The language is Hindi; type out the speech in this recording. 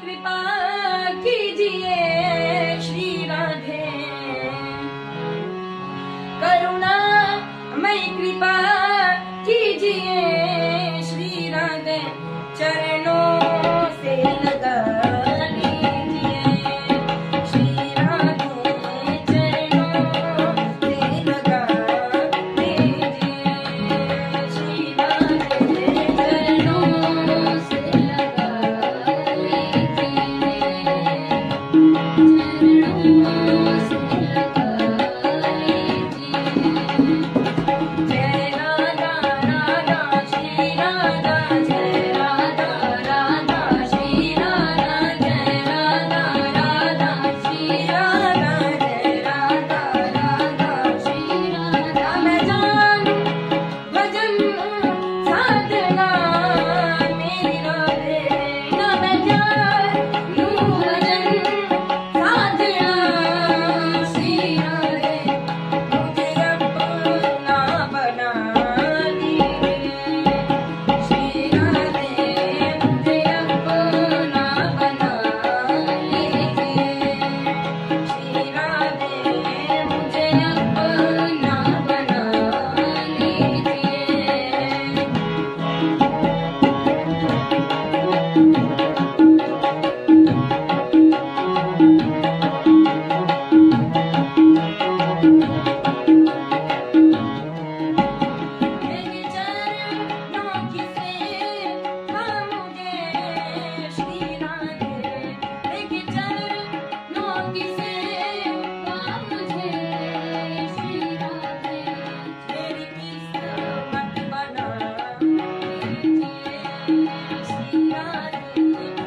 कृपा कीजिए श्री राधे, करुणा मई कृपा कीजिए श्री राधे, चरणों से लगा लीजिए श्री राधे, चरणों से लगा लीजिए श्री राधे, चरणों से लगा लीजिए, चरणों से लगा लीजिए। जय राधा राधा श्री राधा, जय राधा राधा श्री राधा, जय राधा राधा श्री राधा, जय राधा राधा श्री राधा। मैं जानूं भजन साधना मेरी राधे, ना मैं जानूं भजन साधना श्री राधे, मुझे अपना बना लीजिए श्री राधे, मुझे अपना बना लीजिए श्री राधे, मुझे अपना बना लीजिए। मेरे चरणों की सेवा मुझे श्री राधे, मेरे चरणों की सेवा मुझे श्री राधे, मेरी किस्मत बना लीजिए श्री राधे,